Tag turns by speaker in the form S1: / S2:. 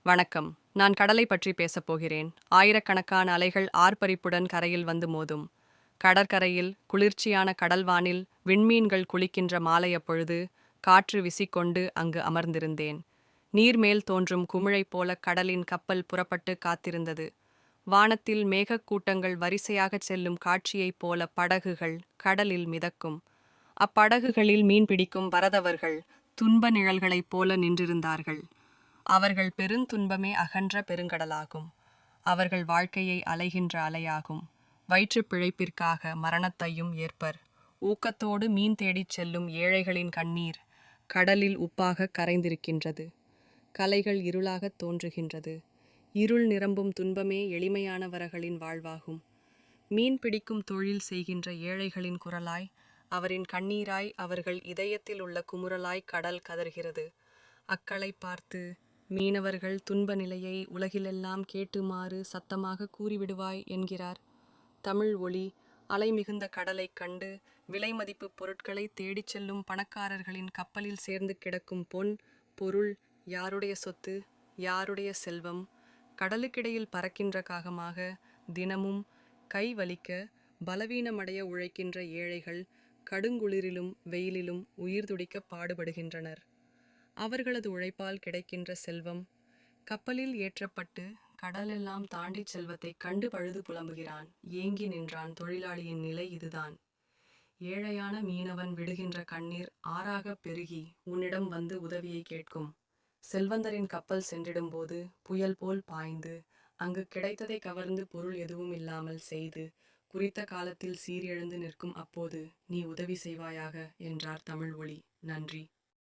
S1: வணக்கம். நான் கடலை பற்றி பேசப் போகிறேன். ஆயிரக்கணக்கான அலைகள் ஆர்ப்பரிப்புடன் கரையில் வந்து மோதும். கடற்கரையில் குளிர்ச்சியான கடல்வானில் விண்மீன்கள் குளிக்கின்ற மாலையப் பொழுது காற்று விசிக்கொண்டு அங்கு அமர்ந்திருந்தேன். நீர்மேல் தோன்றும் குமிழைப் போல கடலின் கப்பல் புறப்பட்டு காத்திருந்தது. வானத்தில் மேகக்கூட்டங்கள் வரிசையாகச் செல்லும் காட்சியைப் போல படகுகள் கடலில் மிதக்கும். அப்படகுகளில் மீன்பிடிக்கும் வரதவர்கள் துன்ப நிழல்களைப் போல நின்றிருந்தார்கள். அவர்கள் பெருந்துன்பமே அகன்ற பெருங்கடலாகும். அவர்கள் வாழ்க்கையை அலைகின்ற அலையாகும். வயிற்றுப் பிழைப்பிற்காக மரணத்தையும் ஏற்பர். ஊக்கத்தோடு மீன் தேடிச் செல்லும் ஏழைகளின் கண்ணீர் கடலில் உப்பாக கரைந்திருக்கின்றது. கலைகள் இருளாகத் தோன்றுகின்றது. இருள் நிரம்பும் துன்பமே எளிமையானவர்களின் வாழ்வாகும். மீன் பிடிக்கும் தொழில் செய்கின்ற ஏழைகளின் குரலாய், அவரின் கண்ணீராய், அவர்கள் இதயத்தில் உள்ள குமுறலாய் கடல் கதறுகிறது. அக்களை பார்த்து, மீனவர்கள் துன்ப நிலையை உலகிலெல்லாம் கேட்டுமாறு சத்தமாக கூறிவிடுவாய் என்கிறார். தமிழ் ஒளி அலை மிகுந்த கடலைக் கண்டு விலைமதிப்பு பொருட்களை தேடிச் செல்லும் பணக்காரர்களின் கப்பலில் சேர்ந்து கிடக்கும் பொன் பொருள் யாருடைய சொத்து, யாருடைய செல்வம்? கடலுக்கிடையில் பறக்கின்ற காகமாக தினமும் கை வலிக்க பலவீனமடைய உழைக்கின்ற ஏழைகள் கடுங்குளிரிலும் வெயிலிலும் உயிர் துடிக்க பாடுபடுகின்றனர். அவர்களது உழைப்பால் கிடைக்கின்ற செல்வம் கப்பலில் ஏற்றப்பட்டு கடலெல்லாம் தாண்டிச் செல்வத்தைக் கண்டு பழுது புலம்புகிறான். ஏங்கி நின்றான். தொழிலாளியின் நிலை இதுதான். ஏழையான மீனவன் விடுகின்ற கண்ணீர் ஆறாகப் பெருகி உன்னிடம் வந்து உதவியை கேட்கும். செல்வந்தரின் கப்பல் சென்றிடும்போது புயல் போல் பாய்ந்து அங்கு கிடைத்ததை கவர்ந்து பொருள் எதுவும் இல்லாமல் செய்து குறித்த காலத்தில் சீரெழுந்து நிற்கும். அப்போது நீ உதவி செய்வாயாக என்றார் தமிழ் ஒளி. நன்றி.